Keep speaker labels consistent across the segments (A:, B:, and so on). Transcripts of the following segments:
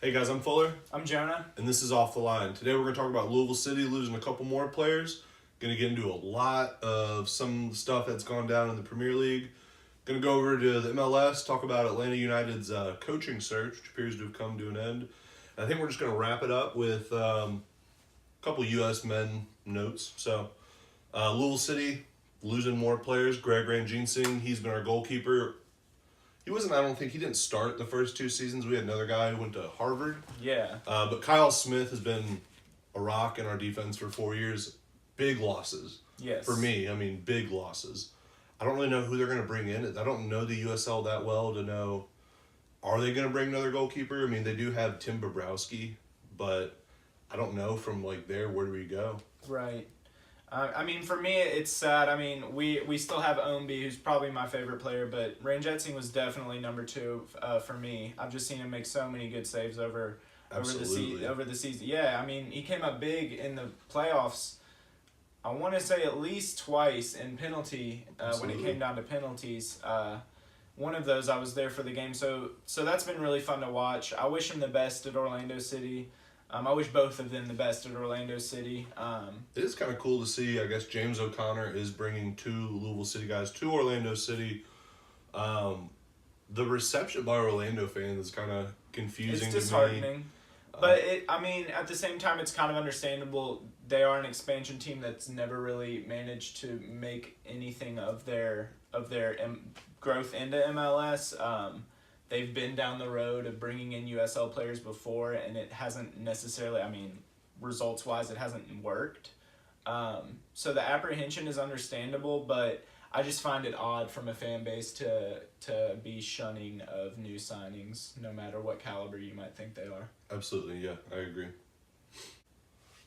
A: Hey guys, I'm Fuller,
B: I'm Jonah.
A: and this is Off the Line. Today we're going to talk about Louisville City losing a couple more players. Going to get into a lot of some stuff that's gone down in the Premier League. Going to go over to the MLS, talk about Atlanta United's coaching search, which appears to have come to an end. And I think we're just going to wrap it up with a couple U.S. men notes. So, Louisville City losing more players. Greg Ranginsing, he's been our goalkeeper. He didn't start the first 2 seasons. We had another guy who went to Harvard.
B: Yeah.
A: But Kyle Smith has been a rock in our defense for 4 years. Big losses.
B: Yes.
A: For me, big losses. I don't really know who they're going to bring in. I don't know the USL that well to know, are they going to bring another goalkeeper? They do have Tim Bobrowski, but I don't know from there, where do we go?
B: Right. For me, it's sad. We still have Ownby, who's probably my favorite player, but Ranginsing was definitely number 2 for me. I've just seen him make so many good saves over the season. Yeah, he came up big in the playoffs. I want to say at least twice in penalty when it came down to penalties. One of those I was there for the game, so that's been really fun to watch. I wish him the best at Orlando City. I wish both of them the best at Orlando City.
A: It is kind of cool to see. I guess James O'Connor is bringing 2 Louisville City guys to Orlando City. The reception by Orlando fans is kind of confusing.
B: It's disheartening. But at the same time, it's kind of understandable. They are an expansion team that's never really managed to make anything of their growth into MLS. They've been down the road of bringing in USL players before, and it hasn't necessarily, results-wise, it hasn't worked. So the apprehension is understandable, but I just find it odd from a fan base to be shunning of new signings, no matter what caliber you might think they are.
A: Absolutely, yeah, I agree.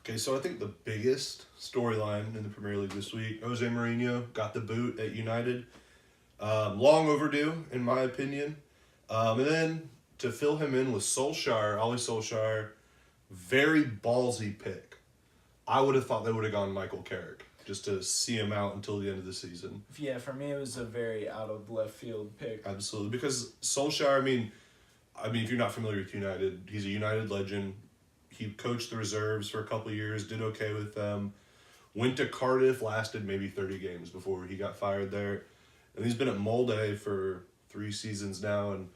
A: Okay, so I think the biggest storyline in the Premier League this week, Jose Mourinho got the boot at United. Long overdue, in my opinion. And then to fill him in with Ole Solskjaer, very ballsy pick. I would have thought they would have gone Michael Carrick just to see him out until the end of the season.
B: Yeah, for me it was a very out of left field pick.
A: Absolutely, because Solskjaer, if you're not familiar with United, he's a United legend. He coached the reserves for a couple of years, did okay with them. Went to Cardiff, lasted maybe 30 games before he got fired there. And he's been at Molde for 3 seasons now, and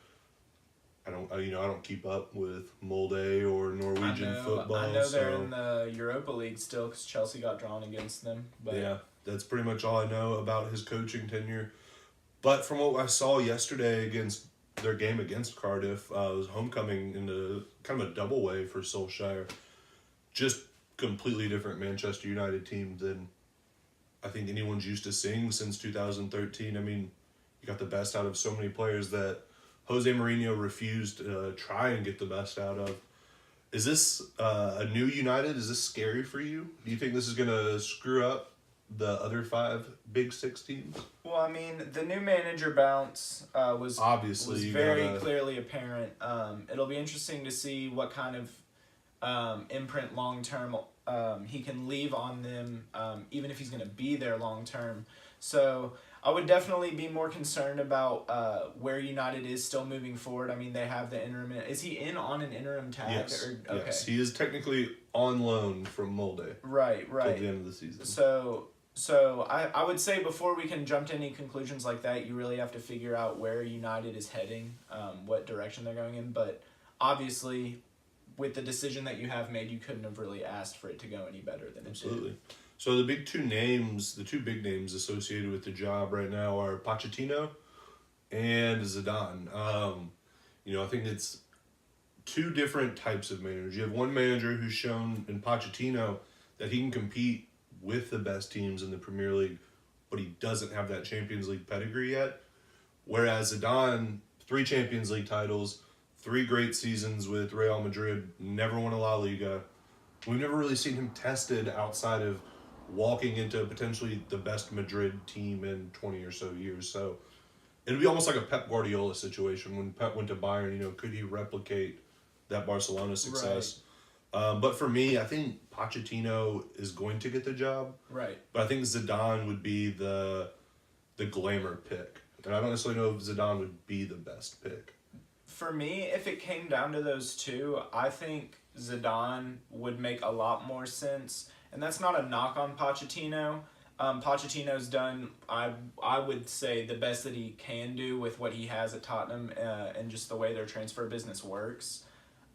A: I don't keep up with Molde or Norwegian football.
B: I know they're in the Europa League still because Chelsea got drawn against them. But
A: yeah, that's pretty much all I know about his coaching tenure. But from what I saw yesterday against their game against Cardiff, it was homecoming in kind of a double way for Solskjaer. Just completely different Manchester United team than I think anyone's used to seeing since 2013. You got the best out of so many players that Jose Mourinho refused to try and get the best out of. Is this a new United? Is this scary for you? Do you think this is going to screw up the other 5 Big 6 teams?
B: Well, the new manager bounce was very clearly apparent. It'll be interesting to see what kind of imprint long-term he can leave on them, even if he's going to be there long-term. So I would definitely be more concerned about where United is still moving forward. They have the interim. Is he on an interim tag?
A: Yes.
B: Okay.
A: Yes, he is technically on loan from Molde.
B: Right.
A: Till the end of the season.
B: So I would say before we can jump to any conclusions like that, you really have to figure out where United is heading, what direction they're going in. But obviously, with the decision that you have made, you couldn't have really asked for it to go any better than it did.
A: Absolutely. So the two big names associated with the job right now are Pochettino and Zidane. I think it's 2 different types of managers. You have one manager who's shown in Pochettino that he can compete with the best teams in the Premier League, but he doesn't have that Champions League pedigree yet. Whereas Zidane, 3 Champions League titles, 3 great seasons with Real Madrid, never won a La Liga. We've never really seen him tested outside of walking into potentially the best Madrid team in 20 or so years. So it'd be almost like a Pep Guardiola situation when Pep went to Bayern. Could he replicate that Barcelona success? Right. But for me, I think Pochettino is going to get the job.
B: Right.
A: But I think Zidane would be the glamour pick. And I don't necessarily know if Zidane would be the best pick.
B: for me, if it came down to those two, I think Zidane would make a lot more sense. And that's not a knock on Pochettino. Pochettino's done, I would say, the best that he can do with what he has at Tottenham and just the way their transfer business works.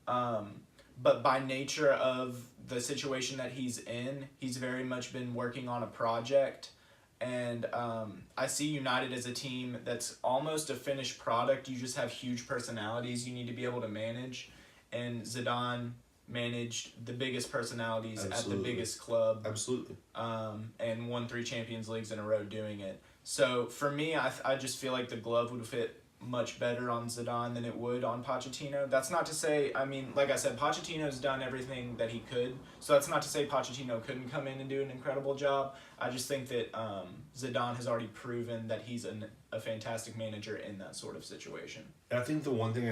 B: But by nature of the situation that he's in, he's very much been working on a project. And I see United as a team that's almost a finished product. You just have huge personalities you need to be able to manage. And Zidane managed the biggest personalities at the biggest club.
A: Absolutely.
B: And won 3 Champions Leagues in a row doing it. So for me, I just feel like the glove would fit much better on Zidane than it would on Pochettino. That's not to say, I mean, like I said, Pochettino's done everything that he could. So that's not to say Pochettino couldn't come in and do an incredible job. I just think that Zidane has already proven that he's a fantastic manager in that sort of situation.
A: I think the one thing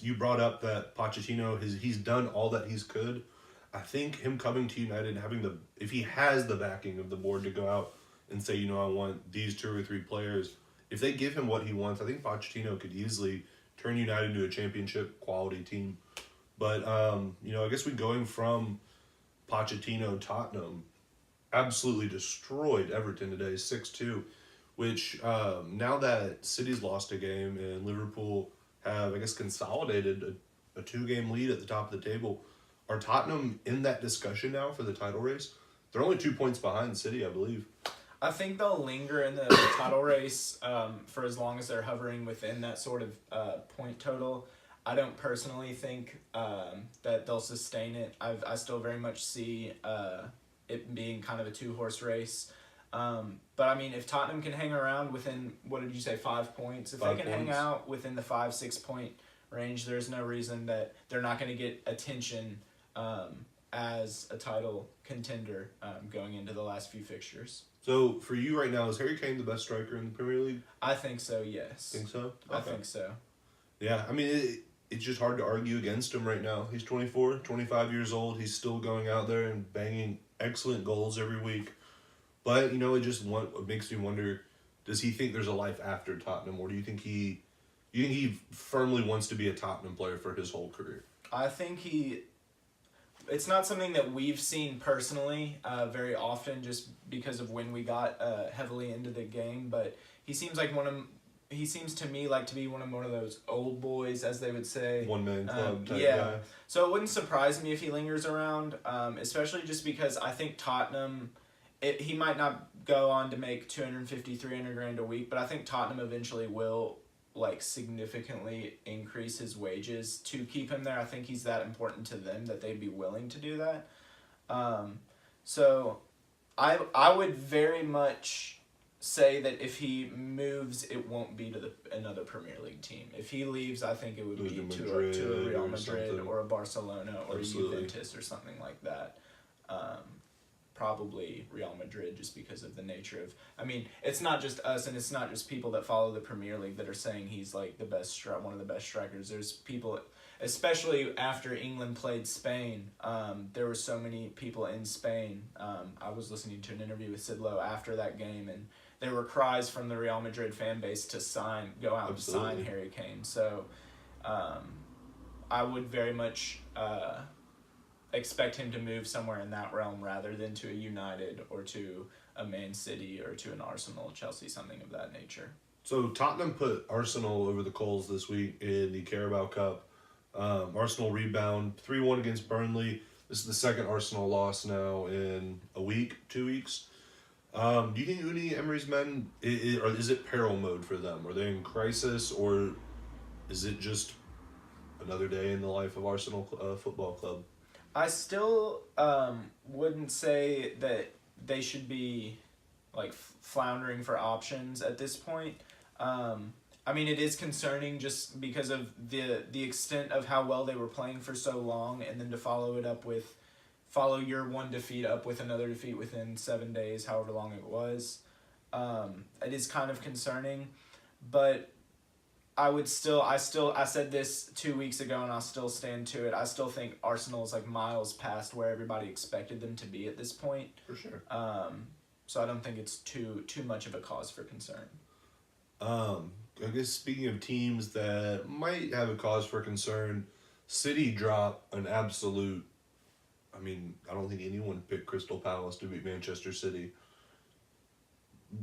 A: you brought up that Pochettino he's done all that he's could. I think him coming to United and having if he has the backing of the board to go out and say, I want these 2 or 3 players. If they give him what he wants, I think Pochettino could easily turn United into a championship quality team. But I guess going from Pochettino, Tottenham absolutely destroyed Everton today, 6-2. Which now that City's lost a game and Liverpool have, I guess, consolidated a 2-game lead at the top of the table, are Tottenham in that discussion now for the title race? They're only 2 points behind City, I believe.
B: I think they'll linger in the title race for as long as they're hovering within that sort of point total. I don't personally think that they'll sustain it. I still very much see it being kind of a 2-horse race. But I mean, if Tottenham can hang around within, what did you say, 5 points? If they can hang out within the 5-6 point range, there's no reason that they're not going to get attention as a title contender going into the last few fixtures.
A: So for you right now, is Harry Kane the best striker in the Premier League?
B: I think so, yes.
A: Think so?
B: Okay. I think so.
A: Yeah, I mean, it's just hard to argue against him right now. He's 24, 25 years old. He's still going out there and banging excellent goals every week. But, it just makes me wonder, does he think there's a life after Tottenham, or do you think he firmly wants to be a Tottenham player for his whole career?
B: I think it's not something that we've seen personally very often just because of when we got heavily into the game, but he seems to me like to be one of those old boys, as they would say.
A: One-man club type guy.
B: So it wouldn't surprise me if he lingers around, especially just because I think Tottenham, he might not go on to make 250, 300 grand a week, but I think Tottenham eventually will significantly increase his wages to keep him there. I think he's that important to them that they'd be willing to do that. So I would very much say that if he moves, it won't be to another Premier League team. If he leaves, I think it would be to a Real Madrid or a Barcelona or a Juventus or something like that. Probably Real Madrid, just because of the nature of, I mean, it's not just us and it's not just people that follow the Premier League that are saying he's one of the best strikers. There's people, especially after England played Spain, there were so many people in Spain. I was listening to an interview with Sid Lowe after that game, and there were cries from the Real Madrid fan base to go out and sign Harry Kane. So I would very much expect him to move somewhere in that realm rather than to a United or to a Man City or to an Arsenal, Chelsea, something of that nature.
A: So Tottenham put Arsenal over the coals this week in the Carabao Cup. Arsenal rebound 3-1 against Burnley. This is the second Arsenal loss now in 2 weeks. Do you think Unai Emery's men, is it peril mode for them? Are they in crisis, or is it just another day in the life of Arsenal Football Club?
B: I still wouldn't say that they should be floundering for options at this point. I mean, it is concerning just because of the extent of how well they were playing for so long, and then to follow your one defeat up with another defeat within 7 days, however long it was. It is kind of concerning, but I said this 2 weeks ago and I'll still stand to it. I still think Arsenal is miles past where everybody expected them to be at this point.
A: For sure.
B: So I don't think it's too much of a cause for concern.
A: I guess speaking of teams that might have a cause for concern, City drop an absolute. I mean, I don't think anyone picked Crystal Palace to beat Manchester City.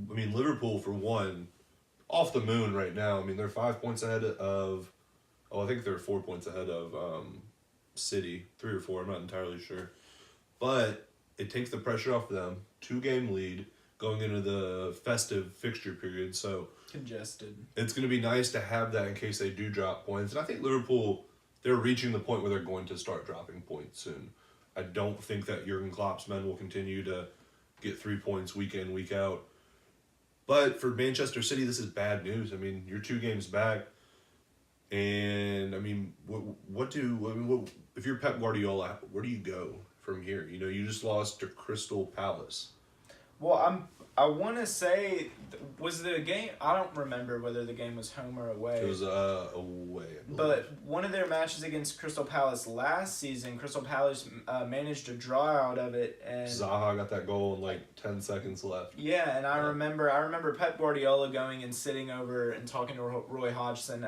A: I mean, Liverpool for one, off the moon right now. I mean, they're 5 points ahead of. Oh, I think they're 4 points ahead of City, 3 or 4. I'm not entirely sure, but it takes the pressure off them. 2-game lead going into the festive fixture period, so
B: congested.
A: it's going to be nice to have that in case they do drop points. And I think Liverpool, they're reaching the point where they're going to start dropping points soon. I don't think that Jurgen Klopp's men will continue to get 3 points week in, week out. But for Manchester City, this is bad news. I mean, you're 2 games back. And, I mean, if you're Pep Guardiola, where do you go from here? You know, you just lost to Crystal Palace.
B: Well, I want to say, was the game? I don't remember whether the game was home or away.
A: It was away.
B: But one of their matches against Crystal Palace last season, Crystal Palace managed to draw out of it, and
A: Zaha got that goal in like 10 seconds left.
B: Yeah, and I remember Pep Guardiola going and sitting over and talking to Roy Hodgson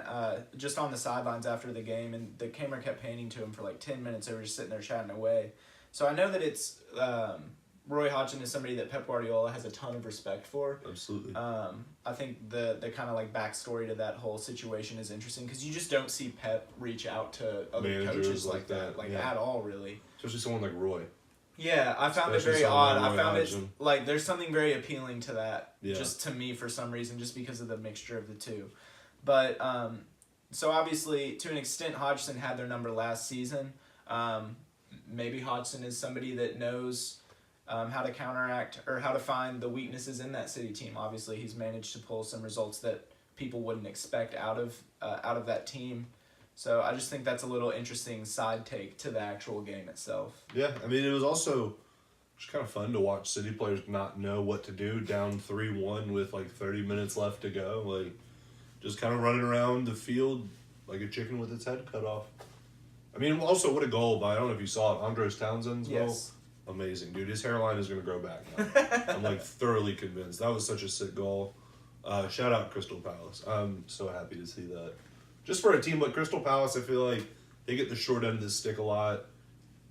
B: just on the sidelines after the game, and the camera kept panning to him for like 10 minutes. They were just sitting there chatting away. So I know that it's. Roy Hodgson is somebody that Pep Guardiola has a ton of respect for.
A: Absolutely.
B: I think the kind of like backstory to that whole situation is interesting because you just don't see Pep reach out to other
A: Managers
B: coaches like that, at all, really.
A: Especially someone like Roy.
B: Yeah, I found it very odd. I found it like there's something very appealing to that, just to me for some reason, just because of the mixture of the two. But so obviously, to an extent, Hodgson had their number last season. Maybe Hodgson is somebody that knows. How to counteract or how to find the weaknesses in that City team. Obviously, he's managed to pull some results that people wouldn't expect out of that team. So I just think that's a little interesting side take to the actual game itself.
A: Yeah, I mean, it was also just kind of fun to watch City players not know what to do, down 3-1 with like 30 minutes left to go. Like, just kind of running around the field like a chicken with its head cut off. I mean, also, what a goal by, I don't know if you saw it, Andros Townsend's goal. Amazing, dude. His hairline is going to grow back now. I'm like thoroughly convinced. That was such a sick goal. Shout out Crystal Palace. I'm so happy to see that. Just for a team like Crystal Palace, I feel like they get the short end of the stick a lot.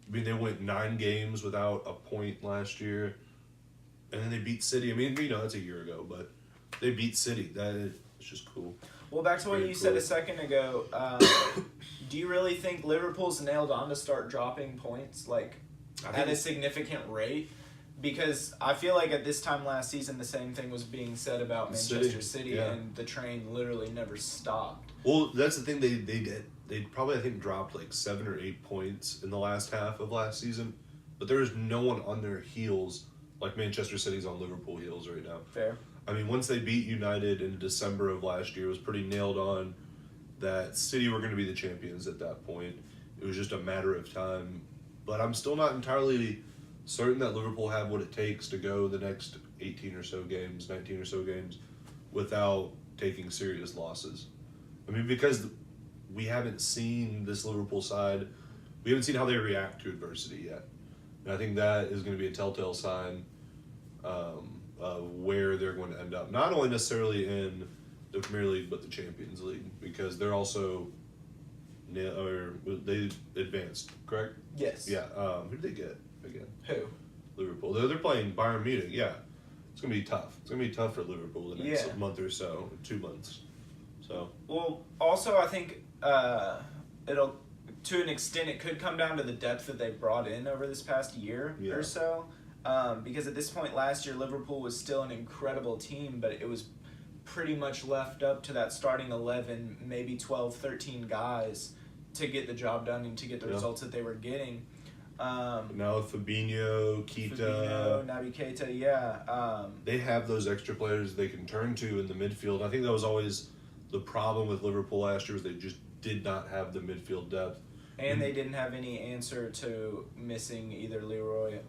A: I mean, they went 9 games without a point last year. And then they beat City. I mean, you know, that's a year ago, but they beat City. It's just cool.
B: Well, back to what you said a second ago. Do you really think Liverpool's nailed on to start dropping points? Like, at a significant rate, because I feel like at this time last season the same thing was being said about Manchester City and the train literally never stopped.
A: Well, that's the thing they did. They probably, I think, dropped like 7 or 8 points in the last half of last season, but there is no one on their heels like Manchester City's on Liverpool heels right now.
B: Fair.
A: I mean, once they beat United in December of last year, it was pretty nailed on that City were going to be the champions at that point. It was just a matter of time. But I'm still not entirely certain that Liverpool have what it takes to go the next 18 or so games, 19 or so games, without taking serious losses. I mean, because we haven't seen this Liverpool side, we haven't seen how they react to adversity yet. And I think that is going to be a telltale sign of where they're going to end up. Not only necessarily in the Premier League, but the Champions League, because they're also... Or they advanced, correct?
B: Yes.
A: Yeah. Who did they get again?
B: Who?
A: Liverpool. They're playing Bayern Munich. Yeah. It's gonna be tough. It's gonna be tough for Liverpool the next month or so, 2 months. So.
B: Well, also I think it'll, to an extent, it could come down to the depth that they brought in over this past year or so. Because at this point last year, Liverpool was still an incredible team, but it was pretty much left up to that starting 11, maybe 12, 13 guys to get the job done and to get the results that they were getting.
A: Now Fabinho, Keita,
B: Naby Keita,
A: they have those extra players they can turn to in the midfield. I think that was always the problem with Liverpool last year, was they just did not have the midfield depth.
B: And they didn't have any answer to missing either Sadio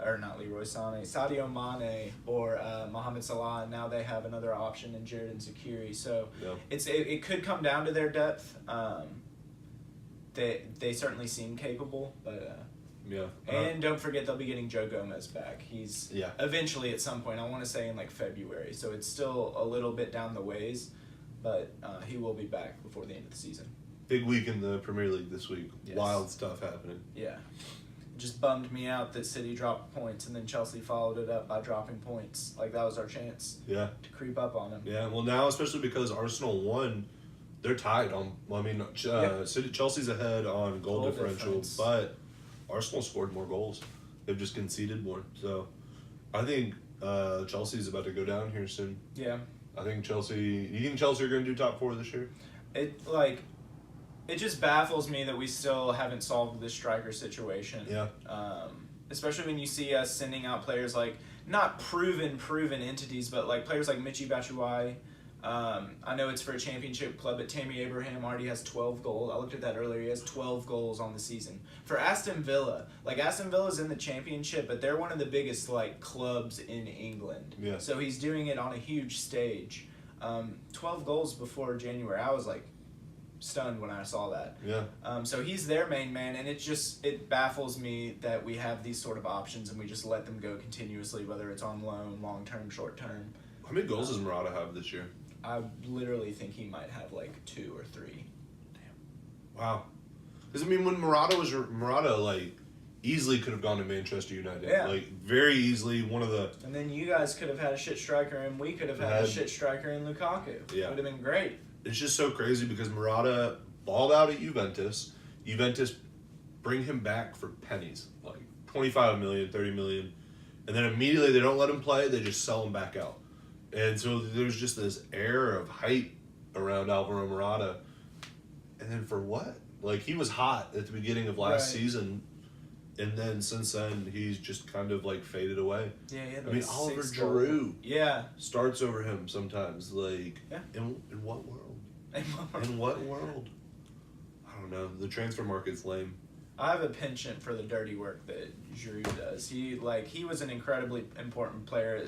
B: Mane or Mohamed Salah. And now they have another option in Xherdan Shaqiri. So it could come down to their depth. They certainly seem capable, but and don't forget they'll be getting Joe Gomez back. He's eventually at some point. I want to say in like February. So it's still a little bit down the ways. but he will be back before the end of the season.
A: Big week in the Premier League this week.
B: Yes.
A: Wild stuff happening.
B: Yeah. Just bummed me out that City dropped points and then Chelsea followed it up by dropping points. Like, that was our chance
A: Yeah.
B: to creep up on them.
A: Yeah. Well, now, especially because Arsenal won, they're tied on. Well, I mean, Chelsea's ahead on goal differential,
B: difference.
A: but Arsenal scored more goals. They've just conceded more. So, I think Chelsea's about to go down here soon.
B: Yeah.
A: I think Chelsea. You think Chelsea are going to do top 4 this year?
B: It just baffles me that we still haven't solved this striker situation.
A: Yeah.
B: Especially when you see us sending out players like, not proven entities, but like players like Michy Batshuayi. I know it's for a championship club, but Tammy Abraham already has 12 goals. I looked at that earlier. He has 12 goals on the season. For Aston Villa, Aston Villa's in the championship, but they're one of the biggest clubs in England.
A: Yeah.
B: So he's doing it on a huge stage. 12 goals before January. I was stunned when I saw that.
A: Yeah.
B: So he's their main man, and it baffles me that we have these sort of options and we just let them go continuously, whether it's on loan, long term, short term.
A: How many goals does Murata have this year?
B: I literally think he might have 2 or 3.
A: Wow. Because, I mean, when Murata, easily could have gone to Manchester United.
B: Yeah.
A: Very easily, one of the...
B: And then you guys could have had a shit striker, and we could have had a shit striker in Lukaku.
A: Yeah.
B: It would have been great.
A: It's just so crazy because Murata balled out at Juventus. Juventus bring him back for pennies. 25 million, 30 million. And then immediately they don't let him play, they just sell him back out. And so there's just this air of hype around Alvaro Morata. And then for what? He was hot at the beginning of last season, and then since then he's just kind of faded away.
B: Yeah, he had
A: I mean, Oliver Giroud starts over him sometimes. In what world? In what world? I don't know. The transfer market's lame.
B: I have a penchant for the dirty work that Giroud does. He was an incredibly important player.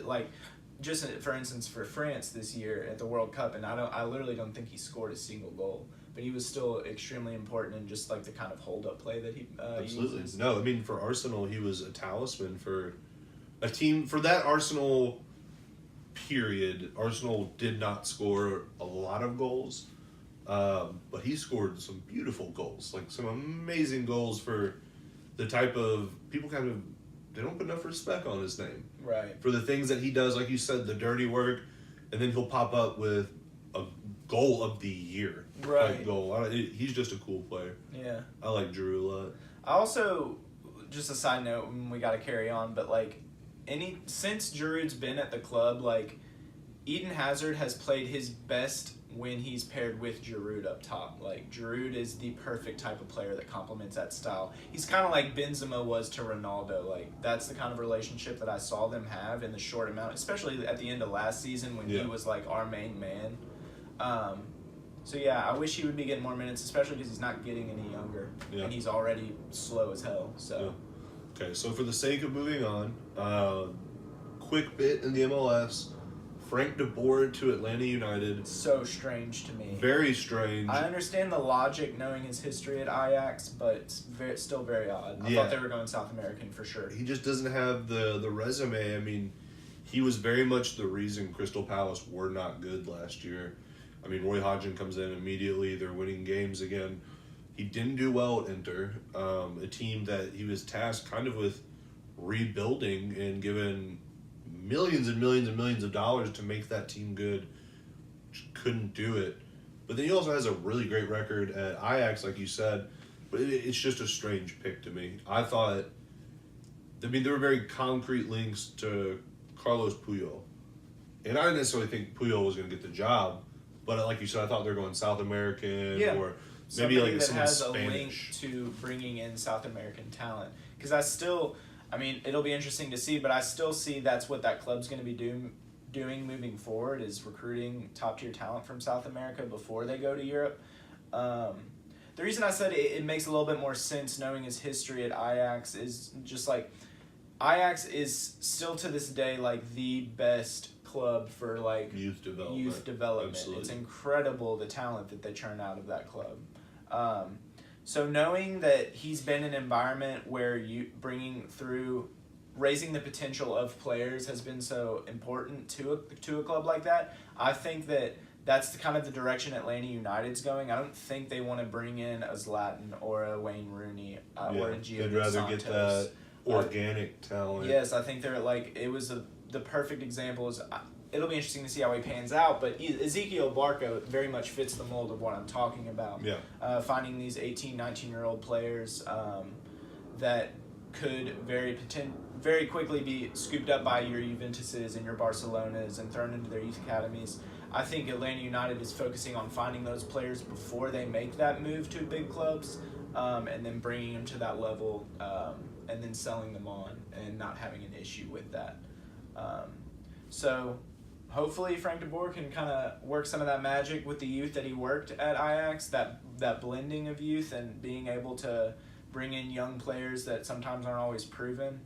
B: Just for instance, for France this year at the World Cup, and I literally don't think he scored a single goal, but he was still extremely important in just the kind of hold up play that he
A: absolutely
B: uses.
A: No. I mean, for Arsenal, he was a talisman for a team. For that Arsenal period, Arsenal did not score a lot of goals, but he scored some beautiful goals, some amazing goals for the type of people they don't put enough respect on his name.
B: Right.
A: For the things that he does, like you said, the dirty work, and then he'll pop up with a goal of the year.
B: Right.
A: Goal. He's just a cool player.
B: Yeah.
A: I like Giroud a lot.
B: I also, just a side note, we got to carry on, but since Giroud's been at the club, Eden Hazard has played his best when he's paired with Giroud up top. Giroud is the perfect type of player that complements that style. He's kind of like Benzema was to Ronaldo. That's the kind of relationship that I saw them have in the short amount, especially at the end of last season when he was our main man. So yeah, I wish he would be getting more minutes, especially because he's not getting any younger, and he's already slow as hell. So.
A: Yeah. Okay, so for the sake of moving on, quick bit in the MLS. Frank de Boer to Atlanta United.
B: So strange to me.
A: Very strange.
B: I understand the logic knowing his history at Ajax, but it's still very odd. I thought they were going South American for sure.
A: He just doesn't have the resume. I mean, he was very much the reason Crystal Palace were not good last year. I mean, Roy Hodgson comes in immediately. They're winning games again. He didn't do well at Inter, a team that he was tasked kind of with rebuilding and given millions and millions and millions of dollars to make that team good. Just couldn't do it. But then he also has a really great record at Ajax, like you said. But it's just a strange pick to me. I thought, there were very concrete links to Carlos Puyol. And I didn't necessarily think Puyol was going to get the job. But like you said, I thought they were going South American or maybe
B: somebody that
A: some
B: has
A: Spanish.
B: A link to bringing in South American talent. Because it'll be interesting to see, but I still see that's what that club's going to be doing moving forward is recruiting top-tier talent from South America before they go to Europe. The reason I said it makes a little bit more sense knowing his history at Ajax is just Ajax is still to this day the best club for
A: youth development. Absolutely.
B: It's incredible the talent that they churn out of that club. So knowing that he's been in an environment where raising the potential of players has been so important to a club like that, I think that that's the kind of the direction Atlanta United's going. I don't think they want to bring in a Zlatan or a Wayne Rooney or a Gio.
A: They'd rather get that organic talent.
B: Yes, I think they're like it was the perfect example. It'll be interesting to see how he pans out, but Ezekiel Barco very much fits the mold of what I'm talking about.
A: Yeah.
B: Finding these 18, 19-year-old players that could very quickly be scooped up by your Juventuses and your Barcelonas and thrown into their youth academies. I think Atlanta United is focusing on finding those players before they make that move to big clubs, and then bringing them to that level, and then selling them on and not having an issue with that. So hopefully Frank de Boer can kind of work some of that magic with the youth that he worked at Ajax, that blending of youth and being able to bring in young players that sometimes aren't always proven.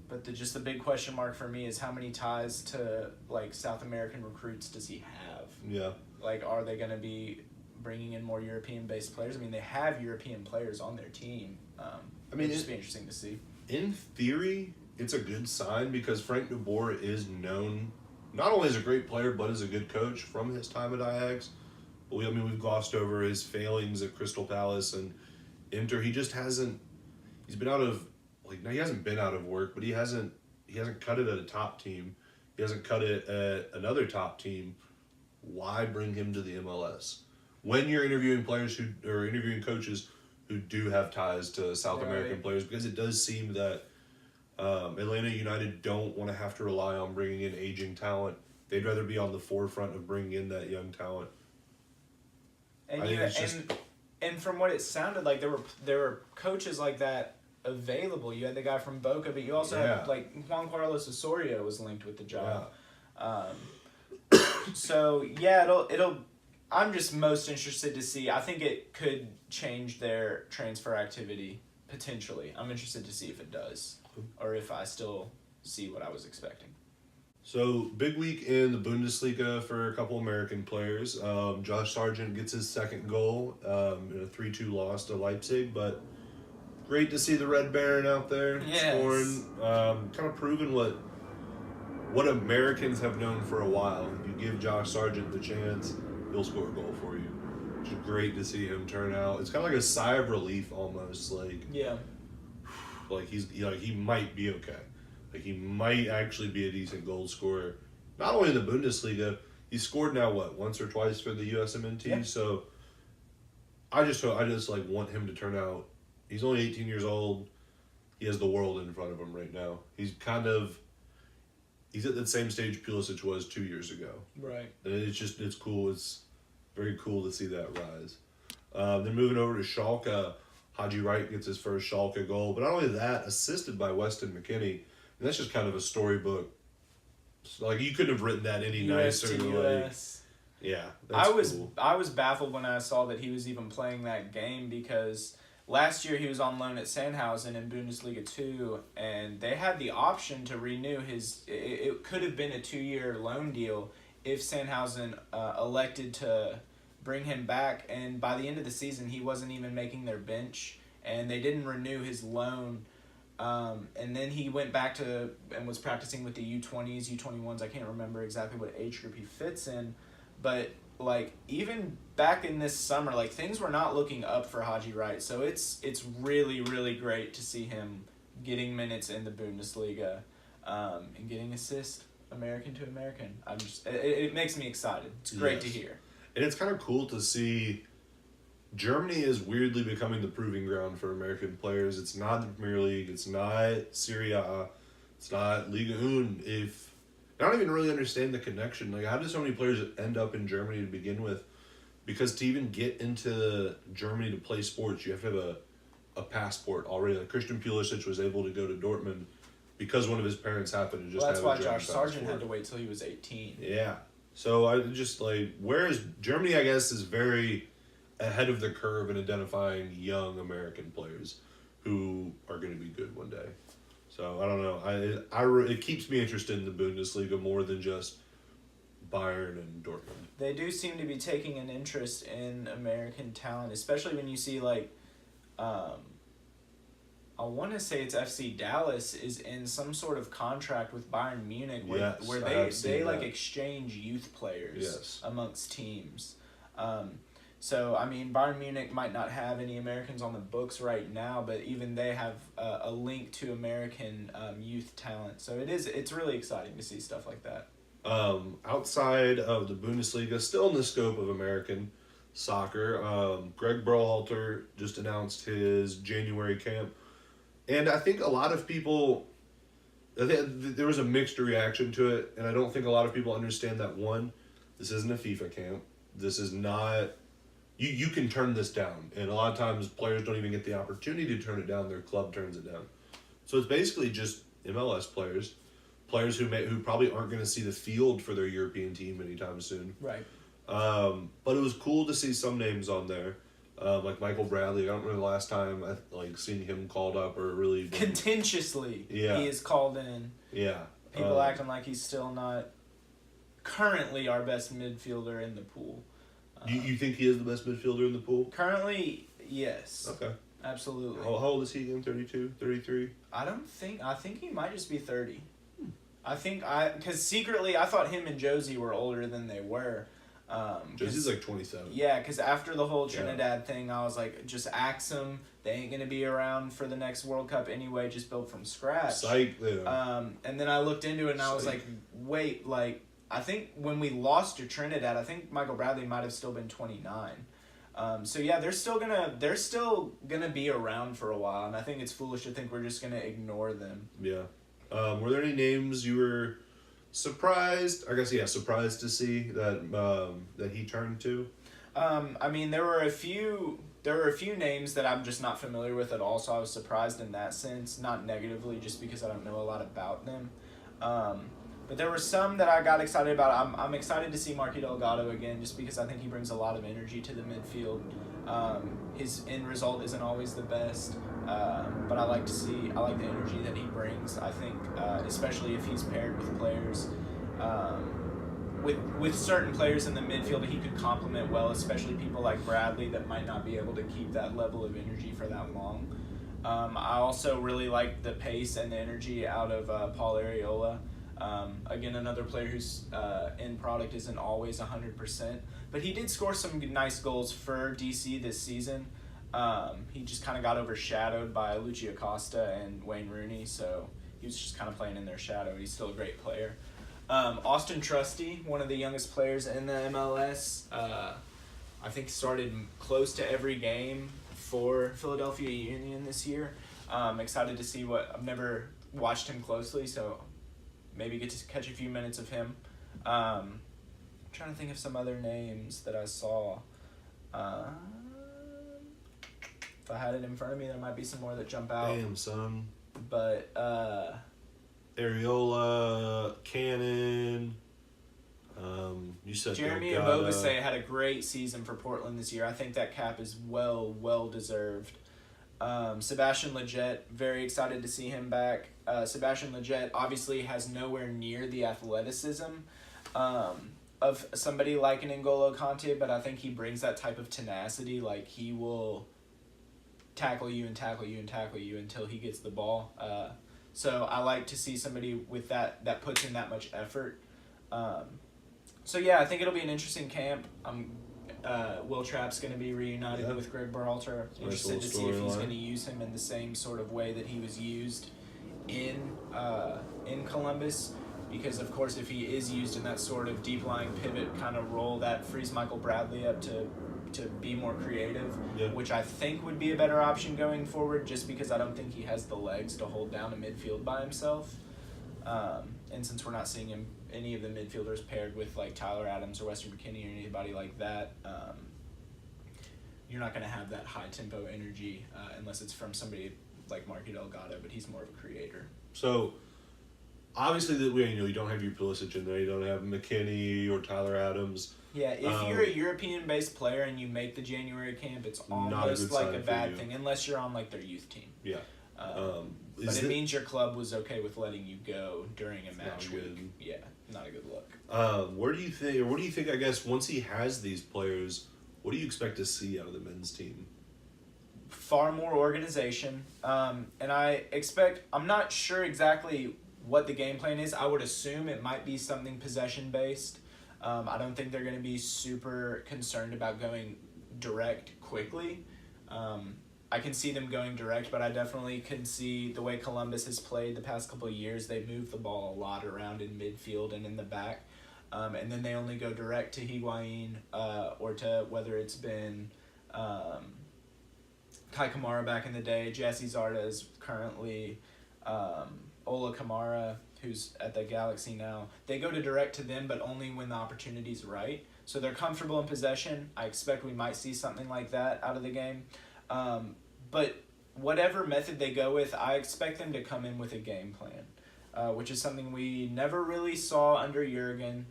B: But just the big question mark for me is how many ties to like South American recruits does he have?
A: Yeah.
B: Like, are they going to be bringing in more European-based players? I mean, they have European players on their team. It'd just be interesting to see.
A: In theory, it's a good sign because Frank de Boer is known not only as a great player but as a good coach from his time at Ajax. But we've glossed over his failings at Crystal Palace and Inter. He just hasn't. He's been out of. He hasn't been out of work, but he hasn't cut it at a top team. He hasn't cut it at another top team. Why bring him to the MLS? When you're interviewing interviewing coaches who do have ties to South American players, because it does seem that Atlanta United don't want to have to rely on bringing in aging talent. They'd rather be on the forefront of bringing in that young talent.
B: And from what it sounded like, there were coaches like that available. You had the guy from Boca, but you also had like Juan Carlos Osorio was linked with the job. So it'll. I'm just most interested to see. I think it could change their transfer activity potentially. I'm interested to see if it does, or if I still see what I was expecting.
A: So big week in the Bundesliga for a couple American players. Josh Sargent gets his second goal in a 3-2 loss to Leipzig, but. Great to see the Red Baron out there scoring, kind of proving what Americans have known for a while. If you give Josh Sargent the chance, he'll score a goal for you. Which is great to see him turn out. It's kind of like a sigh of relief almost. He might be okay. Like he might actually be a decent goal scorer. Not only in the Bundesliga, he's scored now once or twice for the USMNT. Yeah. So I just want him to turn out. He's only 18 years old. He has the world in front of him right now. He's at that same stage Pulisic was 2 years ago.
B: Right.
A: And it's cool. It's very cool to see that rise. Then moving over to Schalke, Haji Wright gets his first Schalke goal. But not only that, assisted by Weston McKennie. And that's just kind of a storybook. Like, you couldn't have written that any nicer. Yeah, that's cool.
B: I was baffled when I saw that he was even playing that game because last year he was on loan at Sandhausen in Bundesliga 2, and they had the option to renew his. It could have been a 2-year loan deal if Sandhausen elected to bring him back, and by the end of the season he wasn't even making their bench, and they didn't renew his loan. And then he went back to and was practicing with the U20s, U21s. I can't remember exactly what age group he fits in, but even back in this summer, things were not looking up for Haji Wright. So it's really, really great to see him getting minutes in the Bundesliga, and getting assists American to American. It makes me excited. It's great to hear.
A: And it's kind of cool to see Germany is weirdly becoming the proving ground for American players. It's not the Premier League. It's not Serie A. It's not Liga 1. I don't even really understand the connection. How do so many players end up in Germany to begin with? Because to even get into Germany to play sports, you have to have a passport already. Christian Pulisic was able to go to Dortmund because one of his parents happened to just have a German passport.
B: That's why Josh Sargent had to wait till he was 18.
A: Yeah. So I just whereas Germany, I guess, is very ahead of the curve in identifying young American players who are going to be good one day. So I don't know. It keeps me interested in the Bundesliga more than just Bayern and Dortmund.
B: They do seem to be taking an interest in American talent, especially when you see I want to say it's FC Dallas is in some sort of contract with Bayern Munich where they like exchange youth players amongst teams. So I mean, Bayern Munich might not have any Americans on the books right now, but even they have a link to American youth talent. So it's really exciting to see stuff like that.
A: Outside of the Bundesliga, still in the scope of American soccer, Greg Berhalter just announced his January camp. And I think a lot of people, there was a mixed reaction to it, and I don't think a lot of people understand that, one, this isn't a FIFA camp. This is not, you can turn this down. And a lot of times players don't even get the opportunity to turn it down, their club turns it down. So it's basically just MLS players who probably aren't going to see the field for their European team anytime soon.
B: Right.
A: But it was cool to see some names on there. Like Michael Bradley, I don't remember the last time I seen him called up or really
B: contentiously.
A: Yeah.
B: He is called in.
A: Yeah.
B: People acting like he's still not currently our best midfielder in the pool.
A: You think he is the best midfielder in the pool?
B: Currently, yes.
A: Okay.
B: Absolutely.
A: How old is he again? 32, 33?
B: I think he might just be 30. Because secretly I thought him and Josie were older than they were.
A: Josie's like 27.
B: Yeah, because after the whole Trinidad thing, I was like, just axe them. They ain't going to be around for the next World Cup anyway, just build from scratch.
A: Psych, yeah.
B: And then I looked into it and I was like, wait, like, I think when we lost to Trinidad, I think Michael Bradley might have still been 29. So yeah, they're still gonna be around for a while, and I think it's foolish to think we're just gonna ignore them.
A: Yeah. Were there any names you were surprised to see that he turned to?
B: I mean, there were a few names that I'm just not familiar with at all, so I was surprised in that sense, not negatively, just because I don't know a lot about them. But there were some that I got excited about. I'm excited to see Marky Delgado again, just because I think he brings a lot of energy to the midfield. His end result isn't always the best, but I like the energy that he brings. I think, especially if he's paired with players, with certain players in the midfield that he could complement well, especially people like Bradley that might not be able to keep that level of energy for that long. I also really like the pace and the energy out of Paul Areola. Again, another player whose end product isn't always 100%, but he did score some nice goals for DC this season. He just kind of got overshadowed by Lucio Costa and Wayne Rooney, so he was just kind of playing in their shadow. He's still a great player. Austin Trusty, one of the youngest players in the MLS, I think started close to every game for Philadelphia Union this year. Excited to see I've never watched him closely, so maybe get to catch a few minutes of him. I'm trying to think of some other names that I saw. If I had it in front of me, there might be some more that jump out.
A: Damn, son.
B: But
A: Areola, Cannon. You said
B: Jeremy Ebobisse had a great season for Portland this year. I think that cap is well deserved. Sebastian Lletget, very excited to see him back. Sebastian Lletget obviously has nowhere near the athleticism of somebody like an N'Golo Kante, but I think he brings that type of tenacity. Like, he will tackle you and tackle you and tackle you until he gets the ball. So I like to see somebody with that puts in that much effort. So yeah, I think it'll be an interesting camp. Will Trapp's going to be reunited with Greg Berhalter. Interested to see if he's going to use him in the same sort of way that he was used in Columbus, because of course if he is used in that sort of deep lying pivot kind of role, that frees Michael Bradley up to be more creative, which I think would be a better option going forward, just because I don't think he has the legs to hold down a midfield by himself. And since we're not seeing any of the midfielders paired with like Tyler Adams or Weston McKennie or anybody like that, you're not going to have that high tempo energy unless it's from somebody like Marky Delgado, but he's more of a creator.
A: So obviously you don't have your Pulisic in there, you don't have McKennie or Tyler Adams.
B: Yeah, if you're a European-based player and you make the January camp, it's almost like a bad thing, unless you're on like their youth team.
A: Yeah.
B: But it means your club was okay with letting you go during a match week. Yeah, not a good look.
A: What do you think, I guess, once he has these players, what do you expect to see out of the men's team?
B: far more organization. And I'm not sure exactly what the game plan is. I would assume it might be something possession based. I don't think they're going to be super concerned about going direct quickly. I can see them going direct, but I definitely can see the way Columbus has played the past couple of years. They've moved the ball a lot around in midfield and in the back. And then they only go direct to Higuain or to whether it's been Kai Kamara back in the day, Jesse Zardes currently, Ola Kamara, who's at the Galaxy now. They go to direct to them, but only when the opportunity's right. So they're comfortable in possession. I expect we might see something like that out of the game. But whatever method they go with, I expect them to come in with a game plan, which is something we never really saw under Jurgen.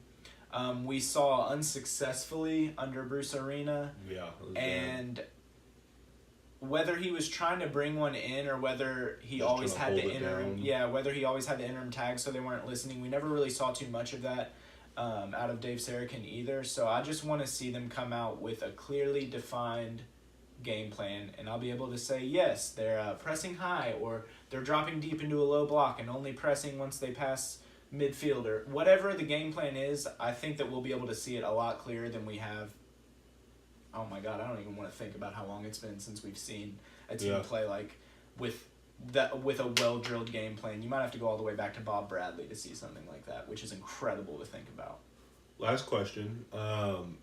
B: We saw unsuccessfully under Bruce Arena.
A: Yeah.
B: And whether he was trying to bring one in or whether he
A: Just
B: always
A: trying
B: had
A: to
B: the
A: hold it
B: interim,
A: down.
B: whether he always had the interim tag so they weren't listening. We never really saw too much of that out of Dave Sarakin either. So I just want to see them come out with a clearly defined game plan, and I'll be able to say, yes, they're pressing high, or they're dropping deep into a low block and only pressing once they pass midfield, or whatever the game plan is. I think that we'll be able to see it a lot clearer than we have. Oh my God, I don't even want to think about how long it's been since we've seen a team play like with a well-drilled game plan. You might have to go all the way back to Bob Bradley to see something like that, which is incredible to think about.
A: Last question.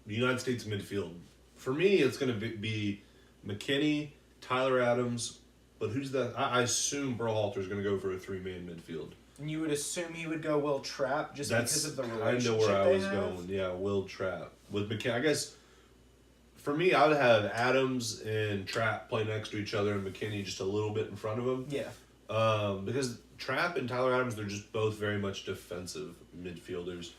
A: United States midfield. For me, it's going to be McKinney, Tyler Adams, but who's that? I assume Berhalter is going to go for a three-man midfield.
B: And you would assume he would go Will Trapp just because of the
A: That's
B: relationship
A: kind of where I
B: they
A: was
B: have?
A: going. Yeah, Will Trapp. With McKinney, I guess, for me, I would have Adams and Trapp play next to each other and McKinney just a little bit in front of him.
B: Yeah.
A: Because Trapp and Tyler Adams, they're just both very much defensive midfielders.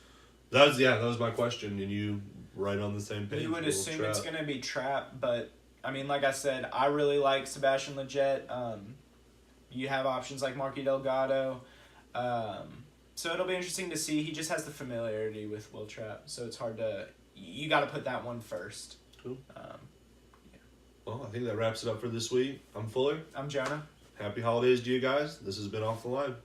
A: That was my question, and you right on the same page.
B: You would
A: Will
B: assume
A: Trapp.
B: it's going to be Trapp, but, I mean, like I said, I really like Sebastian Lletget. You have options like Marky Delgado. So it'll be interesting to see. He just has the familiarity with Will Trapp, so it's hard to... You got to put that one first.
A: Cool. Well, I think that wraps it up for this week. I'm Fuller.
B: I'm Jonah.
A: Happy holidays to you guys. This has been Off the Line.